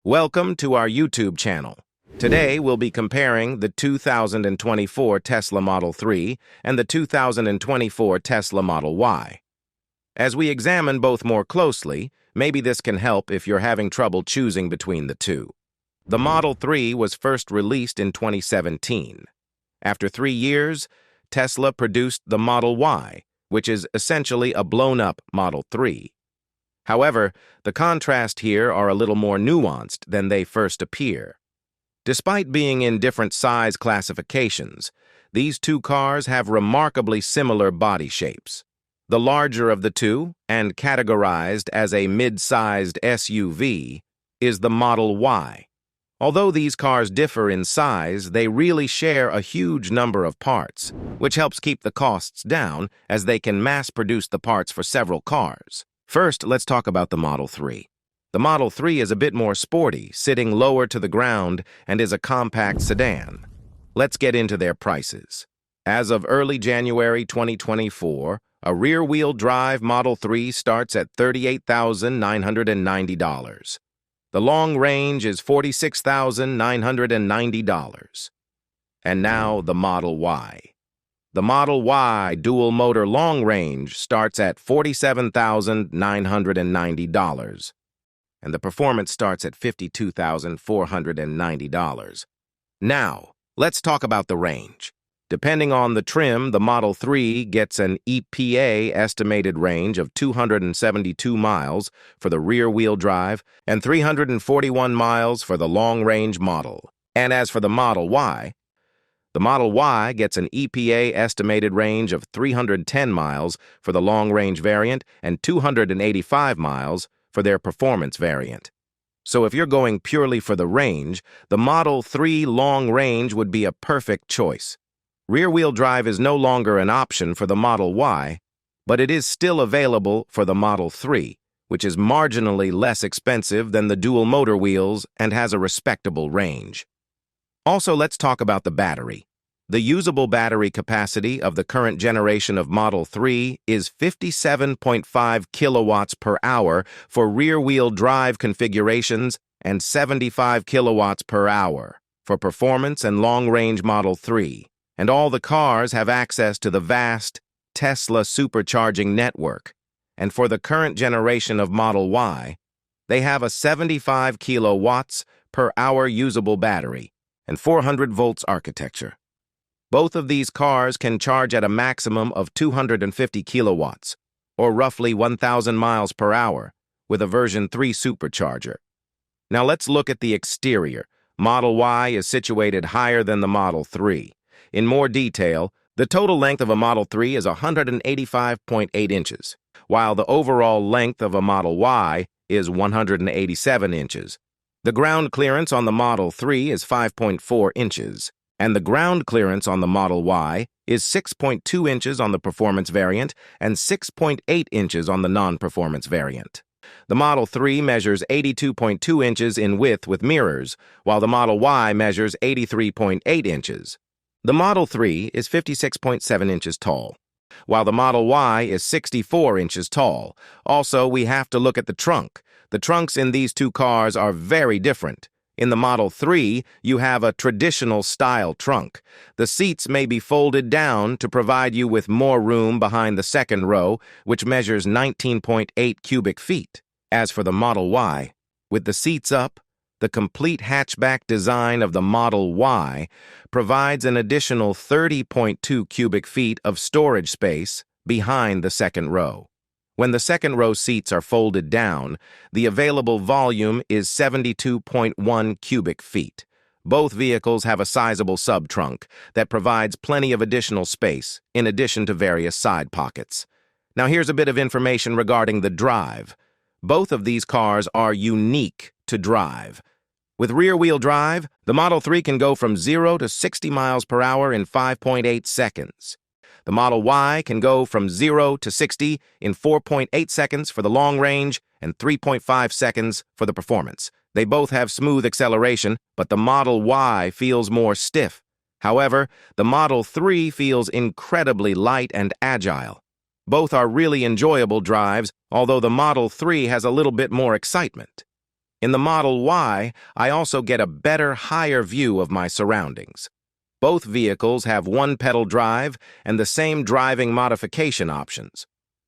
Welcome to our YouTube channel. Today we'll be comparing the 2024 Tesla Model 3 and the 2024 Tesla Model Y. As we examine both more closely, maybe this can help if you're having trouble choosing between the two. The Model 3 was first released in 2017. After 3 years, Tesla produced the Model Y, which is essentially a blown-up Model 3. However, the contrast here are a little more nuanced than they first appear. Despite being in different size classifications, these two cars have remarkably similar body shapes. The larger of the two, and categorized as a mid-sized SUV, is the Model Y. Although these cars differ in size, they really share a huge number of parts, which helps keep the costs down as they can mass-produce the parts for several cars. First, let's talk about the Model 3. The Model 3 is a bit more sporty, sitting lower to the ground, and is a compact sedan. Let's get into their prices. As of early January 2024, a rear-wheel drive Model 3 starts at $38,990. The long range is $46,990. And now the Model Y. The Model Y dual-motor long range starts at $47,990, and the performance starts at $52,490. Now, let's talk about the range. Depending on the trim, the Model 3 gets an EPA estimated range of 272 miles for the rear-wheel drive and 341 miles for the long-range model. And as for the Model Y gets an EPA estimated range of 310 miles for the long-range variant and 285 miles for their performance variant. So if you're going purely for the range, the Model 3 long range would be a perfect choice. Rear-wheel drive is no longer an option for the Model Y, but it is still available for the Model 3, which is marginally less expensive than the dual motor wheels and has a respectable range. Also, let's talk about the battery. The usable battery capacity of the current generation of Model 3 is 57.5 kilowatts per hour for rear-wheel drive configurations and 75 kilowatts per hour for performance and long-range Model 3. And all the cars have access to the vast Tesla supercharging network. And for the current generation of Model Y, they have a 75 kilowatts per hour usable battery and 400 volts architecture. Both of these cars can charge at a maximum of 250 kilowatts, or roughly 1,000 miles per hour, with a version 3 supercharger. Now let's look at the exterior. Model Y is situated higher than the Model 3. In more detail, the total length of a Model 3 is 185.8 inches, while the overall length of a Model Y is 187 inches. The ground clearance on the Model 3 is 5.4 inches, and the ground clearance on the Model Y is 6.2 inches on the performance variant and 6.8 inches on the non-performance variant. The Model 3 measures 82.2 inches in width with mirrors, while the Model Y measures 83.8 inches. The Model 3 is 56.7 inches tall, while the Model Y is 64 inches tall. Also, we have to look at the trunk. The trunks in these two cars are very different. In the Model 3, you have a traditional style trunk. The seats may be folded down to provide you with more room behind the second row, which measures 19.8 cubic feet. As for the Model Y, with the seats up, the complete hatchback design of the Model Y provides an additional 30.2 cubic feet of storage space behind the second row. When the second row seats are folded down, the available volume is 72.1 cubic feet. Both vehicles have a sizable sub-trunk that provides plenty of additional space, in addition to various side pockets. Now here's a bit of information regarding the drive. Both of these cars are unique to drive. With rear-wheel drive, the Model 3 can go from 0 to 60 miles per hour in 5.8 seconds. The Model Y can go from 0 to 60 in 4.8 seconds for the long range and 3.5 seconds for the performance. They both have smooth acceleration, but the Model Y feels more stiff. However, the Model 3 feels incredibly light and agile. Both are really enjoyable drives, although the Model 3 has a little bit more excitement. In the Model Y, I also get a better, higher view of my surroundings. Both vehicles have one-pedal drive and the same driving modification options.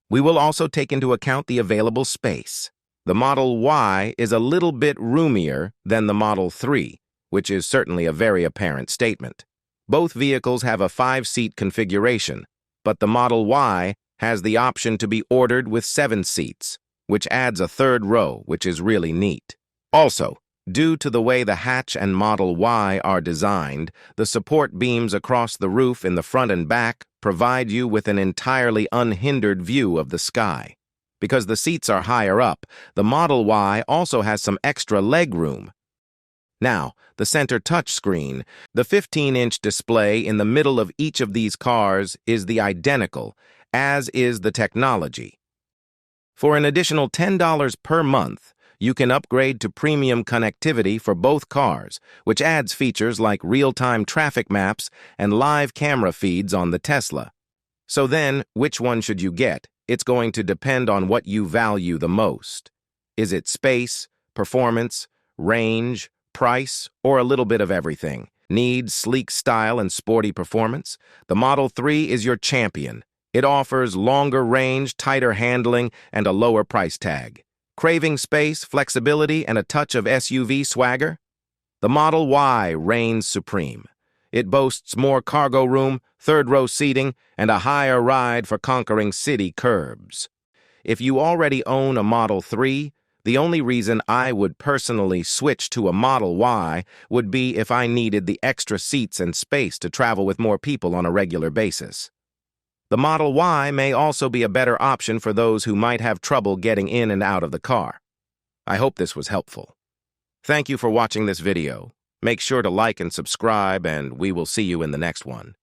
We will also take into account the available space. The Model Y is a little bit roomier than the Model 3, which is certainly a very apparent statement. Both vehicles have a 5-seat configuration, but the Model Y has the option to be ordered with 7 seats, which adds a third row, which is really neat. Also, due to the way the hatch and Model Y are designed, the support beams across the roof in the front and back provide you with an entirely unhindered view of the sky. Because the seats are higher up, the Model Y also has some extra leg room. Now, the center touchscreen. The 15-inch display in the middle of each of these cars is the identical, as is the technology. For an additional $10 per month, you can upgrade to premium connectivity for both cars, which adds features like real-time traffic maps and live camera feeds on the Tesla. So then, which one should you get? It's going to depend on what you value the most. Is it space, performance, range, price, or a little bit of everything? Need sleek style and sporty performance? The Model 3 is your champion. It offers longer range, tighter handling, and a lower price tag. Craving space, flexibility, and a touch of SUV swagger? The Model Y reigns supreme. It boasts more cargo room, third-row seating, and a higher ride for conquering city curbs. If you already own a Model 3, the only reason I would personally switch to a Model Y would be if I needed the extra seats and space to travel with more people on a regular basis. The Model Y may also be a better option for those who might have trouble getting in and out of the car. I hope this was helpful. Thank you for watching this video. Make sure to like and subscribe, and we will see you in the next one.